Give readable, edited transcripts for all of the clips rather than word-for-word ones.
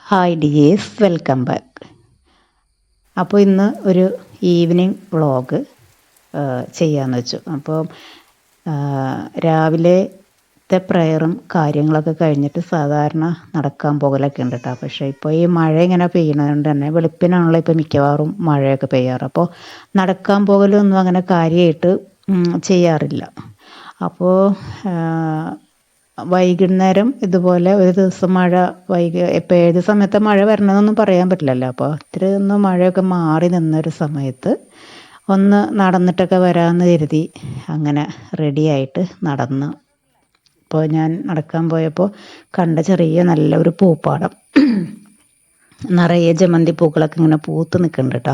Hi dears, welcome back. അപ്പോൾ ഇന്ന് ഒരു ഈവനിങ് വ്ളോഗ് ചെയ്യാമെന്ന് വെച്ചു. അപ്പോൾ രാവിലത്തെ പ്രയറും കാര്യങ്ങളൊക്കെ കഴിഞ്ഞിട്ട് സാധാരണ നടക്കാൻ പോകലൊക്കെ ഉണ്ട് കേട്ടോ. പക്ഷേ ഇപ്പോൾ ഈ മഴ ഇങ്ങനെ പെയ്യുന്നതുകൊണ്ട് തന്നെ വെളുപ്പിനാണല്ലോ ഇപ്പോൾ മിക്കവാറും മഴയൊക്കെ പെയ്യാറ്. അപ്പോൾ നടക്കാൻ പോകലൊന്നും അങ്ങനെ കാര്യമായിട്ട് ചെയ്യാറില്ല. അപ്പോൾ വൈകുന്നേരം ഇതുപോലെ ഒരു ദിവസം മഴ ഇപ്പോൾ ഏത് സമയത്ത് മഴ വരണമെന്നൊന്നും പറയാൻ പറ്റില്ലല്ലോ. അപ്പോൾ ഇത്തിരി ഒന്ന് മഴയൊക്കെ മാറി നിന്നൊരു സമയത്ത് ഒന്ന് നടന്നിട്ടൊക്കെ വരാമെന്ന് കരുതി അങ്ങനെ റെഡിയായിട്ട് നടന്നു. അപ്പോൾ ഞാൻ നടക്കാൻ പോയപ്പോൾ കണ്ട ചെറിയ നല്ലൊരു പൂപ്പാടം, നിറയെ ജമന്തി പൂക്കളൊക്കെ ഇങ്ങനെ പൂത്ത് നിൽക്കുന്നുണ്ട് കേട്ടോ.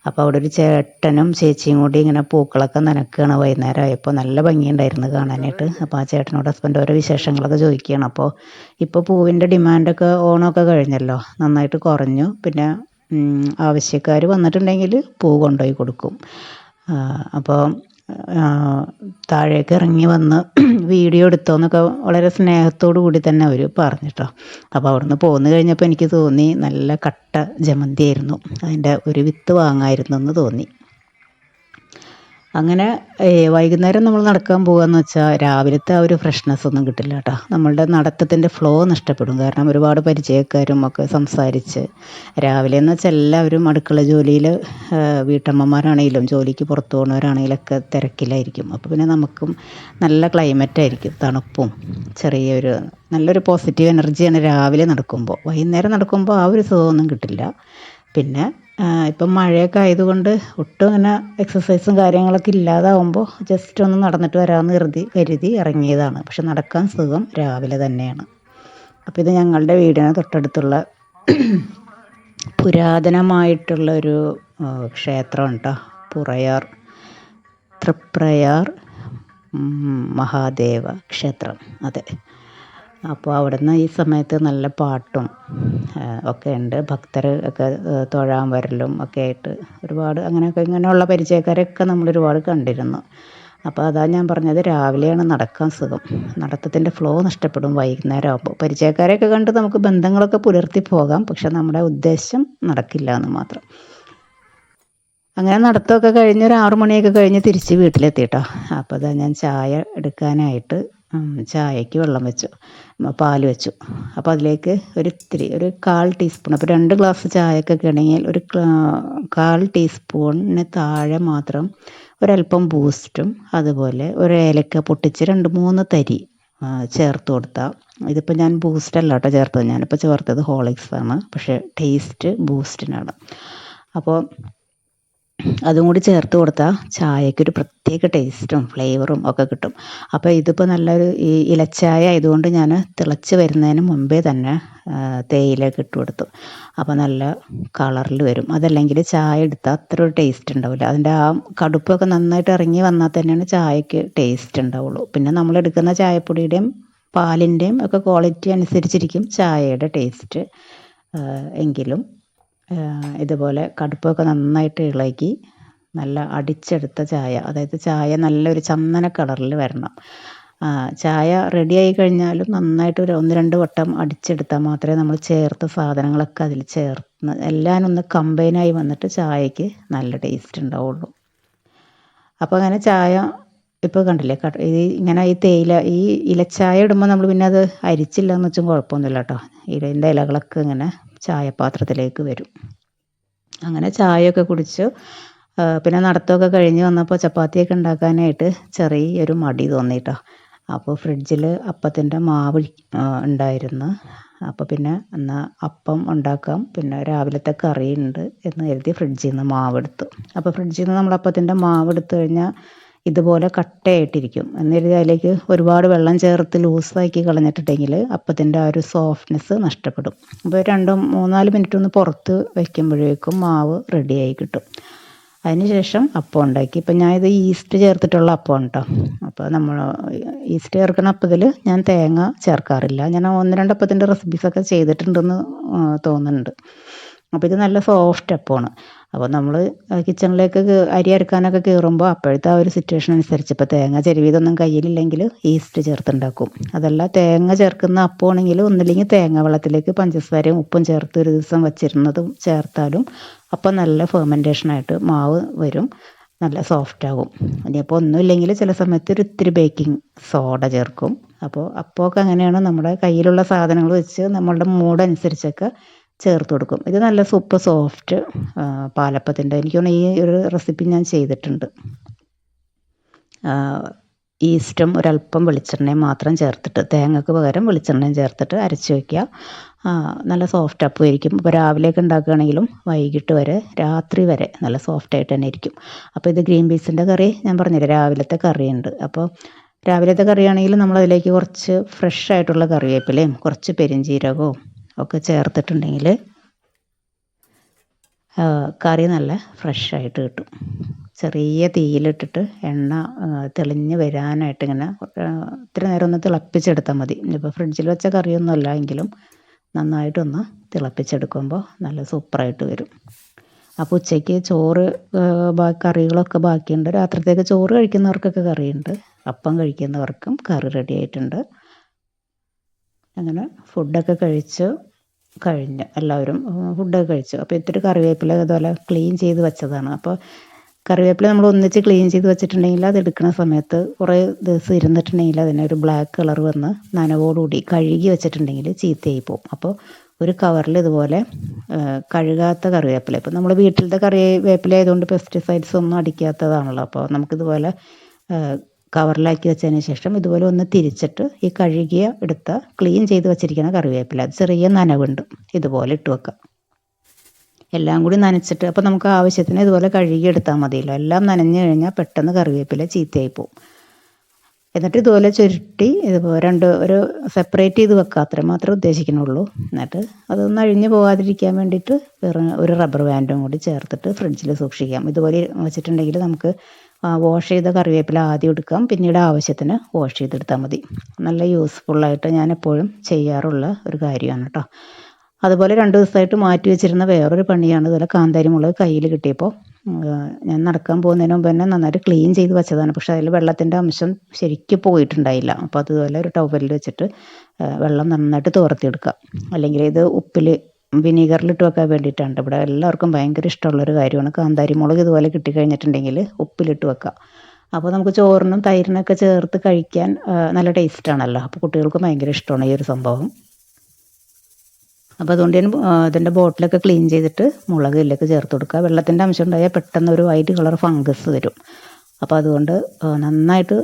അപ്പോൾ അവിടെ ഒരു ചേട്ടനും ചേച്ചിയും കൂടി ഇങ്ങനെ പൂക്കളൊക്കെ നനക്കുകയാണ്. വൈകുന്നേരം ആയപ്പോൾ നല്ല ഭംഗിയുണ്ടായിരുന്നു കാണാനായിട്ട്. അപ്പോൾ ആ ചേട്ടനോട് ഹസ്ബൻഡ് ഓരോ വിശേഷങ്ങളൊക്കെ ചോദിക്കുകയാണ്. അപ്പോൾ ഇപ്പോൾ പൂവിൻ്റെ ഡിമാൻഡൊക്കെ ഓണമൊക്കെ കഴിഞ്ഞല്ലോ, നന്നായിട്ട് കുറഞ്ഞു. പിന്നെ ആവശ്യക്കാർ വന്നിട്ടുണ്ടെങ്കിൽ പൂ കൊണ്ടുപോയി കൊടുക്കും. അപ്പോൾ താഴേക്ക് ഇറങ്ങി വന്ന് വീഡിയോ എടുത്തോന്നൊക്കെ വളരെ സ്നേഹത്തോടു കൂടി തന്നെ അവർ പറഞ്ഞിട്ടോ. അപ്പോൾ അവിടുന്ന് പോന്നു കഴിഞ്ഞപ്പോൾ എനിക്ക് തോന്നി നല്ല കട്ട ജമന്തി ആയിരുന്നു, അതിൻ്റെ ഒരു വിത്ത് വാങ്ങാമായിരുന്നു എന്ന് തോന്നി. അങ്ങനെ വൈകുന്നേരം നമ്മൾ നടക്കാൻ പോകുകയെന്ന് വെച്ചാൽ രാവിലത്തെ ആ ഒരു ഫ്രഷ്നെസ് ഒന്നും കിട്ടില്ല കേട്ടോ. നമ്മളുടെ നടത്തത്തിൻ്റെ ഫ്ലോ നഷ്ടപ്പെടും. കാരണം ഒരുപാട് പരിചയക്കാരും ഒക്കെ സംസാരിച്ച് രാവിലെ എന്ന് വെച്ചാൽ എല്ലാവരും അടുക്കള ജോലിയിൽ, വീട്ടമ്മമാരാണെങ്കിലും ജോലിക്ക് പുറത്തു പോകുന്നവരാണെങ്കിലൊക്കെ തിരക്കിലായിരിക്കും. അപ്പോൾ പിന്നെ നമുക്കും നല്ല ക്ലൈമറ്റായിരിക്കും, തണുപ്പും ചെറിയൊരു നല്ലൊരു പോസിറ്റീവ് എനർജിയാണ് രാവിലെ നടക്കുമ്പോൾ. വൈകുന്നേരം നടക്കുമ്പോൾ ആ ഒരു സുഖമൊന്നും കിട്ടില്ല. പിന്നെ ഇപ്പം മഴയൊക്കെ ആയതുകൊണ്ട് ഒട്ടും അങ്ങനെ എക്സസൈസും കാര്യങ്ങളൊക്കെ ഇല്ലാതാവുമ്പോൾ ജസ്റ്റ് ഒന്ന് നടന്നിട്ട് വരാമെന്ന് കരുതി ഇറങ്ങിയതാണ്. പക്ഷെ നടക്കാൻ സുഖം രാവിലെ തന്നെയാണ്. അപ്പോൾ ഇത് ഞങ്ങളുടെ വീടിന് തൊട്ടടുത്തുള്ള പുരാതനമായിട്ടുള്ളൊരു ക്ഷേത്രമാണ് കേട്ടോ. തൃപ്രയാർ മഹാദേവ ക്ഷേത്രം, അതെ. അപ്പോൾ അവിടുന്ന് ഈ സമയത്ത് നല്ല പാട്ടും ഒക്കെ ഉണ്ട്. ഭക്തർ ഒക്കെ തൊഴാൻ വരലും ഒക്കെ ആയിട്ട് ഒരുപാട് ഇങ്ങനെയുള്ള പരിചയക്കാരൊക്കെ നമ്മൾ ഒരുപാട് കണ്ടിരുന്നു. അപ്പോൾ അതാ ഞാൻ പറഞ്ഞത്, രാവിലെയാണ് നടക്കാൻ സുഖം. നടത്തത്തിൻ്റെ ഫ്ലോ നഷ്ടപ്പെടും വൈകുന്നേരം ആകുമ്പോൾ. പരിചയക്കാരെയൊക്കെ കണ്ട് നമുക്ക് ബന്ധങ്ങളൊക്കെ പുലർത്തി പോകാം, പക്ഷെ നമ്മുടെ ഉദ്ദേശം നടക്കില്ല എന്ന് മാത്രം. അങ്ങനെ നടത്തമൊക്കെ കഴിഞ്ഞ് ഒരു 6 മണിയൊക്കെ കഴിഞ്ഞ് തിരിച്ച് വീട്ടിലെത്തിയിട്ടോ. അപ്പോൾ അതാ ഞാൻ ചായ എടുക്കാനായിട്ട് ചായക്ക് വെള്ളം വെച്ചു, പാൽ വെച്ചു. അപ്പോൾ അതിലേക്ക് ഒരു 1/4 ടീസ്പൂൺ, അപ്പോൾ 2 ഗ്ലാസ് ചായക്കൊക്കെ ആണെങ്കിൽ ഒരു 1/4 ടീസ്പൂണിന് താഴെ മാത്രം ഒരല്പം ബൂസ്റ്റും അതുപോലെ ഒരു ഏലക്ക പൊട്ടിച്ച് 2-3 തരി ചേർത്ത് കൊടുത്താൽ, ഇതിപ്പോൾ ഞാൻ ബൂസ്റ്റല്ല കേട്ടോ ചേർത്തത്, ഞാനിപ്പോൾ ചേർത്തത് ഹോർലിക്സാണ്, പക്ഷേ ടേസ്റ്റ് ബൂസ്റ്റിനാണ്. അപ്പോൾ അതും കൂടി ചേർത്ത് കൊടുത്താൽ ചായക്കൊരു പ്രത്യേക ടേസ്റ്റും ഫ്ലേവറും ഒക്കെ കിട്ടും. അപ്പോൾ ഇതിപ്പോൾ നല്ലൊരു ഈ ഇലച്ചായ ആയതുകൊണ്ട് ഞാൻ തിളച്ച് വരുന്നതിന് മുമ്പേ തന്നെ തേയിലയൊക്കെ ഇട്ട് കൊടുത്തു. അപ്പോൾ നല്ല കളറിൽ വരും. അതല്ലെങ്കിൽ ചായ എടുത്താൽ അത്ര ഒരു ടേസ്റ്റ് ഉണ്ടാവില്ല. അതിൻ്റെ ആ കടുപ്പൊക്കെ നന്നായിട്ട് ഇറങ്ങി വന്നാൽ തന്നെയാണ് ചായക്ക് ടേസ്റ്റ് ഉണ്ടാവുള്ളൂ. പിന്നെ നമ്മൾ എടുക്കുന്ന ചായപ്പൊടിയുടെയും പാലിൻ്റെയും ഒക്കെ ക്വാളിറ്റി അനുസരിച്ചിരിക്കും ചായയുടെ ടേസ്റ്റ്. എങ്കിലും ഇതുപോലെ കടുപ്പൊക്കെ നന്നായിട്ട് ഇളകി നല്ല അടിച്ചെടുത്ത ചായ, അതായത് ചായ നല്ലൊരു ചന്ദന കളറിൽ വരണം. ചായ റെഡിയായി കഴിഞ്ഞാലും നന്നായിട്ട് ഒരു 1-2 വട്ടം അടിച്ചെടുത്താൽ മാത്രമേ നമ്മൾ ചേർത്ത സാധനങ്ങളൊക്കെ അതിൽ ചേർന്ന് എല്ലാം ഒന്ന് കമ്പൈനായി വന്നിട്ട് ചായക്ക് നല്ല ടേസ്റ്റ് ഉണ്ടാവുള്ളൂ. അപ്പോൾ അങ്ങനെ ചായ ഇപ്പോൾ കണ്ടില്ലേ, ഇങ്ങനെ ഈ തേയില ഈ ഇലച്ചായ ഇടുമ്പോൾ നമ്മൾ പിന്നെ അത് അരിച്ചില്ല എന്ന് വെച്ചും കുഴപ്പമൊന്നുമില്ല കേട്ടോ. ഇതിൻ്റെ ഇലകളൊക്കെ ഇങ്ങനെ ചായപാത്രത്തിലേക്ക് വരും. അങ്ങനെ ചായയൊക്കെ കുടിച്ചു. പിന്നെ നടത്തമൊക്കെ കഴിഞ്ഞ് വന്നപ്പോൾ ചപ്പാത്തിയൊക്കെ ഉണ്ടാക്കാനായിട്ട് ചെറിയൊരു മടി തോന്നിട്ടോ. അപ്പോൾ ഫ്രിഡ്ജിൽ അപ്പത്തിൻ്റെ മാവ് ഉണ്ടായിരുന്നു. അപ്പോൾ പിന്നെ എന്നാൽ അപ്പം ഉണ്ടാക്കാം, പിന്നെ രാവിലത്തെ കറി ഉണ്ട് എന്ന് കരുതി ഫ്രിഡ്ജിൽ നിന്ന് മാവെടുത്തു. അപ്പോൾ ഫ്രിഡ്ജിൽ നിന്ന് നമ്മൾ അപ്പത്തിൻ്റെ മാവെടുത്തു കഴിഞ്ഞാൽ ഇതുപോലെ കട്ടയായിട്ടിരിക്കും. എന്നിരുന്നാൽ അതിലേക്ക് ഒരുപാട് വെള്ളം ചേർത്ത് ലൂസാക്കി കളഞ്ഞിട്ടുണ്ടെങ്കിൽ അപ്പത്തിൻ്റെ ആ ഒരു സോഫ്റ്റ്നെസ് നഷ്ടപ്പെടും. അപ്പോൾ 2-3-4 മിനിറ്റ് ഒന്ന് പുറത്ത് വയ്ക്കുമ്പോഴേക്കും മാവ് റെഡിയായി കിട്ടും. അതിനുശേഷം അപ്പം ഉണ്ടാക്കി. ഇപ്പം ഞാനിത് ഈസ്റ്റ് ചേർത്തിട്ടുള്ള അപ്പമാണ് കേട്ടോ. അപ്പോൾ നമ്മൾ ഈസ്റ്റ് ചേർക്കുന്ന അപ്പത്തിൽ ഞാൻ തേങ്ങ ചേർക്കാറില്ല. ഞാൻ 1-2 അപ്പത്തിൻ്റെ റെസിപ്പീസൊക്കെ ചെയ്തിട്ടുണ്ടെന്ന് തോന്നുന്നുണ്ട്. അപ്പോൾ ഇത് നല്ല സോഫ്റ്റ് അപ്പമാണ്. അപ്പോൾ നമ്മൾ കിച്ചണിലേക്ക് അരി അരക്കാനൊക്കെ കയറുമ്പോൾ അപ്പോഴത്തെ ആ ഒരു സിറ്റുവേഷൻ അനുസരിച്ച് ഇപ്പോൾ തേങ്ങ ചെരുവിതൊന്നും കയ്യിലില്ലെങ്കിൽ ഈസ്റ്റ് ചേർത്തുണ്ടാക്കും. അതല്ല തേങ്ങ ചേർക്കുന്ന അപ്പമാണെങ്കിൽ ഒന്നില്ലെങ്കിൽ തേങ്ങ വെള്ളത്തിലേക്ക് പഞ്ചസാരയും ഉപ്പും ചേർത്ത് ഒരു ദിവസം വച്ചിരുന്നതും ചേർത്താലും അപ്പം നല്ല ഫെർമെൻറ്റേഷനായിട്ട് മാവ് വരും, നല്ല സോഫ്റ്റ് ആകും. ഇനിയിപ്പോൾ ഒന്നുമില്ലെങ്കിൽ ചില സമയത്ത് ഒരു ഇത്തിരി ബേക്കിംഗ് സോഡ ചേർക്കും. അപ്പോഴൊക്കെ അങ്ങനെയാണ് നമ്മുടെ കയ്യിലുള്ള സാധനങ്ങൾ വെച്ച് നമ്മളുടെ മൂടനുസരിച്ചൊക്കെ ചേർത്ത് കൊടുക്കും. ഇത് നല്ല സൂപ്പർ സോഫ്റ്റ് പാലപ്പത്തിൻ്റെ എനിക്ക് തോന്നുന്നു ഈ ഒരു റെസിപ്പി ഞാൻ ചെയ്തിട്ടുണ്ട്. ഈസ്റ്റും ഒരല്പം വെളിച്ചെണ്ണയും മാത്രം ചേർത്തിട്ട് തേങ്ങയ്ക്ക് പകരം വെളിച്ചെണ്ണയും ചേർത്തിട്ട് അരച്ച് വയ്ക്കുക. നല്ല സോഫ്റ്റ് അപ്പം ആയിരിക്കും. ഇപ്പോൾ രാവിലെയൊക്കെ ഉണ്ടാക്കുകയാണെങ്കിലും വൈകിട്ട് വരെ രാത്രി വരെ നല്ല സോഫ്റ്റായിട്ട് തന്നെ ഇരിക്കും. അപ്പോൾ ഇത് ഗ്രീൻ പീസിൻ്റെ കറി ഞാൻ പറഞ്ഞില്ലേ, രാവിലത്തെ കറിയുണ്ട്. അപ്പോൾ രാവിലത്തെ കറിയാണെങ്കിൽ നമ്മളതിലേക്ക് കുറച്ച് ഫ്രഷ് ആയിട്ടുള്ള കറിവേപ്പിലയും കുറച്ച് പെരിഞ്ചീരകവും ഒക്കെ ചേർത്തിട്ടുണ്ടെങ്കിൽ കറി നല്ല ഫ്രഷായിട്ട് കിട്ടും. ചെറിയ തീയിലിട്ടിട്ട് എണ്ണ തെളിഞ്ഞ് വരാനായിട്ട് ഇങ്ങനെ ഇത്തിരി നേരം ഒന്ന് തിളപ്പിച്ചെടുത്താൽ മതി. ഇപ്പോൾ ഫ്രിഡ്ജിൽ വെച്ച കറിയൊന്നുമല്ല എങ്കിലും നന്നായിട്ടൊന്ന് തിളപ്പിച്ചെടുക്കുമ്പോൾ നല്ല സൂപ്പറായിട്ട് വരും. അപ്പോൾ ഉച്ചയ്ക്ക് ചോറ് കറികളൊക്കെ ബാക്കിയുണ്ട്. രാത്രിത്തേക്ക് ചോറ് കഴിക്കുന്നവർക്കൊക്കെ കറിയുണ്ട്, അപ്പം കഴിക്കുന്നവർക്കും കറി റെഡി ആയിട്ടുണ്ട്. അങ്ങനെ ഫുഡൊക്കെ കഴിഞ്ഞ് എല്ലാവരും ഫുഡൊക്കെ കഴിച്ചു. അപ്പോൾ ഇത്തിരി കറിവേപ്പില അതുപോലെ ക്ലീൻ ചെയ്ത് വെച്ചതാണ്. അപ്പോൾ കറിവേപ്പില നമ്മൾ ഒന്നിച്ച് ക്ലീൻ ചെയ്ത് വെച്ചിട്ടുണ്ടെങ്കിൽ അത് എടുക്കുന്ന സമയത്ത് കുറേ ദിവസം ഇരുന്നിട്ടുണ്ടെങ്കിൽ അതിനൊരു ബ്ലാക്ക് കളർ വന്ന് നനവോടുകൂടി കഴുകി വെച്ചിട്ടുണ്ടെങ്കിൽ ചീത്തയായി പോകും. അപ്പോൾ ഒരു കവറിൽ ഇതുപോലെ കഴുകാത്ത കറിവേപ്പില, ഇപ്പോൾ നമ്മൾ വീട്ടിലത്തെ കറിവേപ്പില ആയതുകൊണ്ട് പെസ്റ്റിസൈഡ്സ് ഒന്നും അടിക്കാത്തതാണല്ലോ. അപ്പോൾ നമുക്കിതുപോലെ കവറിലാക്കി വെച്ചതിന് ശേഷം ഇതുപോലെ ഒന്ന് തിരിച്ചിട്ട് ഈ കഴുകിയ ക്ലീൻ ചെയ്ത് വെച്ചിരിക്കുന്ന കറിവേപ്പില അത് ചെറിയ നനവുണ്ട് ഇതുപോലെ ഇട്ട് വെക്കാം. എല്ലാം കൂടി നനച്ചിട്ട് അപ്പോൾ നമുക്ക് ആവശ്യത്തിന് ഇതുപോലെ കഴുകി എടുത്താൽ മതിയല്ലോ. എല്ലാം നനഞ്ഞു കഴിഞ്ഞാൽ പെട്ടെന്ന് കറിവേപ്പില ചീത്തയായി പോകും. എന്നിട്ട് ഇതുപോലെ ചുരുട്ടി ഇതുപോലെ ഒരു സെപ്പറേറ്റ് ചെയ്ത് വെക്കുക, അത്രയും മാത്രമേ ഉദ്ദേശിക്കുന്നുള്ളൂ. എന്നിട്ട് അതൊന്ന് അഴിഞ്ഞു പോകാതിരിക്കാൻ വേണ്ടിയിട്ട് വേറെ ഒരു റബ്ബർ ബാൻഡും കൂടി ചേർത്തിട്ട് ഫ്രിഡ്ജിൽ സൂക്ഷിക്കാം. ഇതുപോലെ വെച്ചിട്ടുണ്ടെങ്കിൽ നമുക്ക് വാഷ് ചെയ്ത കറിവേപ്പില ആദ്യം എടുക്കാം, പിന്നീട് ആവശ്യത്തിന് വാഷ് ചെയ്തെടുത്താൽ മതി. നല്ല യൂസ്ഫുള്ളായിട്ട് ഞാൻ എപ്പോഴും ചെയ്യാറുള്ള ഒരു കാര്യമാണ് കേട്ടോ. അതുപോലെ 2 ദിവസമായിട്ട് മാറ്റി വെച്ചിരുന്ന വേറൊരു പണിയാണ് ഇതുപോലെ കാന്താരി മുളക് കയ്യിൽ കിട്ടിയപ്പോൾ ഞാൻ നടക്കാൻ പോകുന്നതിന് മുമ്പ് തന്നെ നന്നായിട്ട് ക്ലീൻ ചെയ്ത് വെച്ചതാണ്. പക്ഷേ അതിൽ വെള്ളത്തിൻ്റെ അംശം ശരിക്കും പോയിട്ടുണ്ടായില്ല. അപ്പോൾ അതുപോലെ ഒരു ടവലിൽ വെച്ചിട്ട് വെള്ളം നന്നായിട്ട് തോർത്തിയെടുക്കുക. അല്ലെങ്കിൽ ഇത് വിനീഗറിലിട്ട് വെക്കാൻ വേണ്ടിയിട്ടാണ്. ഇവിടെ എല്ലാവർക്കും ഭയങ്കര ഇഷ്ടമുള്ളൊരു കാര്യമാണ് കാന്താരി മുളക്. ഇതുപോലെ കിട്ടിക്കഴിഞ്ഞിട്ടുണ്ടെങ്കിൽ ഉപ്പിലിട്ട് വെക്കുക. അപ്പോൾ നമുക്ക് ചോറിനും തൈരിനൊക്കെ ചേർത്ത് കഴിക്കാൻ നല്ല ടേസ്റ്റാണല്ലോ. അപ്പോൾ കുട്ടികൾക്ക് ഭയങ്കര ഇഷ്ടമാണ് ഈ ഒരു സംഭവം. അപ്പോൾ അതുകൊണ്ട് ഞാൻ ഇതിൻ്റെ ബോട്ടിലൊക്കെ ക്ലീൻ ചെയ്തിട്ട് മുളക് ഇതിലേക്ക് ചേർത്ത് കൊടുക്കുക. വെള്ളത്തിൻ്റെ അംശം ഉണ്ടായാൽ പെട്ടെന്ന് ഒരു വൈറ്റ് കളർ ഫംഗസ് വരും. അപ്പോൾ അതുകൊണ്ട് നന്നായിട്ട്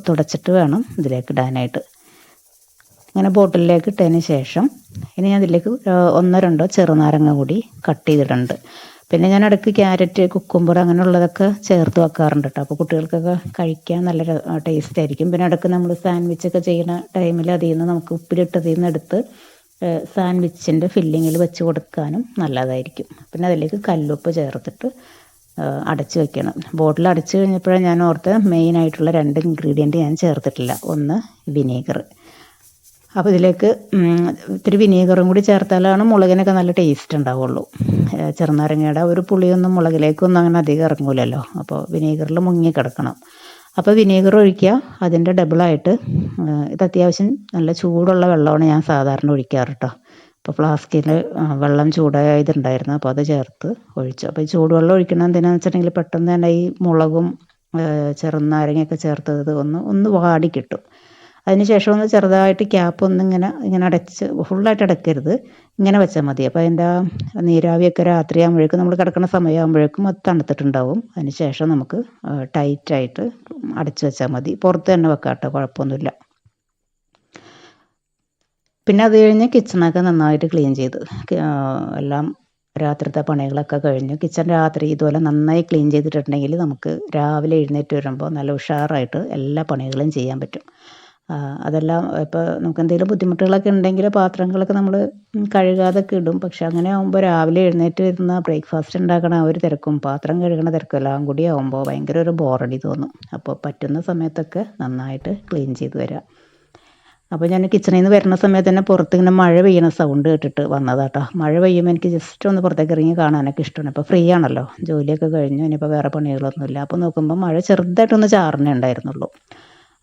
തുടച്ചിട്ട് വേണം ഇതിലേക്ക് ഇടാനായിട്ട്. ഇങ്ങനെ ബോട്ടിലേക്ക് ഇട്ടതിന് ശേഷം ഇനി ഞാൻ ഇതിലേക്ക് 1-2 ചെറുനാരങ്ങ കൂടി കട്ട് ചെയ്തിട്ടുണ്ട്. പിന്നെ ഞാൻ ഇടയ്ക്ക് ക്യാരറ്റ്, കുക്കുംബർ അങ്ങനെയുള്ളതൊക്കെ ചേർത്ത് വെക്കാറുണ്ട് കേട്ടോ. അപ്പോൾ കുട്ടികൾക്കൊക്കെ കഴിക്കാൻ നല്ല ടേസ്റ്റ് ആയിരിക്കും. പിന്നെ ഇടയ്ക്ക് നമ്മൾ സാൻഡ്വിച്ചൊക്കെ ചെയ്യുന്ന ടൈമിൽ അതിൽ നിന്ന് നമുക്ക് ഉപ്പിലിട്ടതിൽ നിന്ന് എടുത്ത് സാൻഡ്വിച്ചിൻ്റെ ഫില്ലിങ്ങിൽ വെച്ച് കൊടുക്കാനും നല്ലതായിരിക്കും. പിന്നെ അതിലേക്ക് കല്ലുപ്പ് ചേർത്തിട്ട് അടച്ച് വെക്കണം. ബോട്ടിൽ അടച്ച് കഴിഞ്ഞപ്പോഴാണ് ഞാൻ ഓർത്ത് മെയിനായിട്ടുള്ള 2 ഇൻഗ്രീഡിയൻറ്റ് ഞാൻ ചേർത്തിട്ടില്ല. ഒന്ന് വിനീഗർ. അപ്പോൾ ഇതിലേക്ക് ഇത്തിരി വിനീഗറും കൂടി ചേർത്താലാണ് മുളകിനൊക്കെ നല്ല ടേസ്റ്റ് ഉണ്ടാവുള്ളൂ. ചെറുനാരങ്ങയുടെ ഒരു പുളിയൊന്നും മുളകിലേക്കൊന്നും അങ്ങനെ അധികം ഇറങ്ങൂലല്ലോ. അപ്പോൾ വിനീഗറിൽ മുങ്ങി കിടക്കണം. അപ്പോൾ വിനീഗർ ഒഴിക്കുക. അതിൻ്റെ ഡബിളായിട്ട് ഇത് അത്യാവശ്യം നല്ല ചൂടുള്ള വെള്ളമാണ് ഞാൻ സാധാരണ ഒഴിക്കാറ് കേട്ടോ. അപ്പോൾ ഫ്ലാസ്കിൽ വെള്ളം ചൂടായതുണ്ടായിരുന്നു, അപ്പോൾ അത് ചേർത്ത് ഒഴിച്ചു. അപ്പോൾ ഈ ചൂടുവെള്ളം ഒഴിക്കണം എന്തിനാണെന്ന് വെച്ചിട്ടുണ്ടെങ്കിൽ പെട്ടെന്ന് തന്നെ ഈ മുളകും ചെറുനാരങ്ങയൊക്കെ ചേർത്തത് ഒന്ന് വാടി കിട്ടും. അതിനുശേഷം ഒന്ന് ചെറുതായിട്ട് ക്യാപ്പ് ഇങ്ങനെ അടച്ച് ഫുള്ളായിട്ട് അടയ്ക്കരുത്, ഇങ്ങനെ വെച്ചാൽ മതി. അപ്പോൾ അതിൻ്റെ നീരാവിയൊക്കെ രാത്രിയാകുമ്പോഴേക്കും നമ്മൾ കിടക്കുന്ന സമയമാകുമ്പോഴേക്കും അത് തണുത്തിട്ടുണ്ടാവും. അതിനുശേഷം നമുക്ക് ടൈറ്റായിട്ട് അടച്ച് വെച്ചാൽ മതി. പുറത്ത് തന്നെ വെക്കാം കേട്ടോ, കുഴപ്പമൊന്നുമില്ല. പിന്നെ അത് കഴിഞ്ഞ് കിച്ചണൊക്കെ നന്നായിട്ട് ക്ലീൻ ചെയ്ത് എല്ലാം രാത്രിത്തെ പണികളൊക്കെ കഴിഞ്ഞു. കിച്ചൺ രാത്രി ഇതുപോലെ നന്നായി ക്ലീൻ ചെയ്തിട്ടുണ്ടെങ്കിൽ നമുക്ക് രാവിലെ എഴുന്നേറ്റ് വരുമ്പോൾ നല്ല ഉഷാറായിട്ട് എല്ലാ പണികളും ചെയ്യാൻ പറ്റും. അതെല്ലാം ഇപ്പോൾ നമുക്ക് എന്തെങ്കിലും ബുദ്ധിമുട്ടുകളൊക്കെ ഉണ്ടെങ്കിൽ പാത്രങ്ങളൊക്കെ നമ്മൾ കഴുകാതൊക്കെ ഇടും. പക്ഷെ അങ്ങനെ ആകുമ്പോൾ രാവിലെ എഴുന്നേറ്റ് വരുന്ന ബ്രേക്ക്ഫാസ്റ്റ് ഉണ്ടാക്കണ ആ ഒരു തിരക്കും പാത്രം കഴുകണ തിരക്കും എല്ലാം കൂടി ആകുമ്പോൾ ഭയങ്കര ഒരു ബോറടി തോന്നും. അപ്പോൾ പറ്റുന്ന സമയത്തൊക്കെ നന്നായിട്ട് ക്ലീൻ ചെയ്ത് വരാം. അപ്പോൾ ഞാൻ കിച്ചണിൽ നിന്ന് വരുന്ന സമയത്ത് തന്നെ പുറത്ത് ഇങ്ങനെ മഴ പെയ്യുന്ന സൗണ്ട് കേട്ടിട്ട് വന്നതാട്ടോ. മഴ പെയ്യുമ്പോൾ എനിക്ക് ജസ്റ്റ് ഒന്ന് പുറത്തേക്ക് ഇറങ്ങി കാണാനൊക്കെ ഇഷ്ടമാണ്. ഇപ്പോൾ ഫ്രീ ആണല്ലോ, ജോലിയൊക്കെ കഴിഞ്ഞു, ഇനിയിപ്പോൾ വേറെ പണികളൊന്നുമില്ല. അപ്പോൾ നോക്കുമ്പോൾ മഴ ചെറുതായിട്ടൊന്ന് ചാറുന്നേ ഉണ്ടായിരുന്നുള്ളൂ.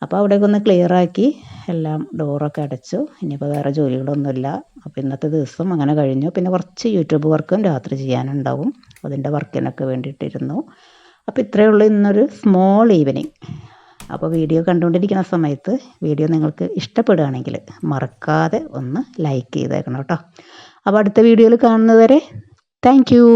അപ്പോൾ അവിടേക്ക് ഒന്ന് ക്ലിയർ ആക്കി എല്ലാം ഡോറൊക്കെ അടച്ചു. ഇനിയിപ്പോൾ വേറെ ജോലികളൊന്നുമില്ല. അപ്പോൾ ഇന്നത്തെ ദിവസം അങ്ങനെ കഴിഞ്ഞു. പിന്നെ കുറച്ച് യൂട്യൂബ് വർക്കും രാത്രി ചെയ്യാനുണ്ടാവും, അതിൻ്റെ വർക്കിനൊക്കെ വേണ്ടിയിട്ടിരുന്നു. അപ്പോൾ ഇത്രയേ ഉള്ളൂ ഇന്നൊരു സ്മോൾ ഈവനിങ്. അപ്പോൾ വീഡിയോ കണ്ടുകൊണ്ടിരിക്കുന്ന സമയത്ത് വീഡിയോ നിങ്ങൾക്ക് ഇഷ്ടപ്പെടുകയാണെങ്കിൽ മറക്കാതെ ഒന്ന് ലൈക്ക് ചെയ്തേക്കണം കേട്ടോ. അപ്പോൾ അടുത്ത വീഡിയോയിൽ കാണുന്നത് വരെ താങ്ക് യു.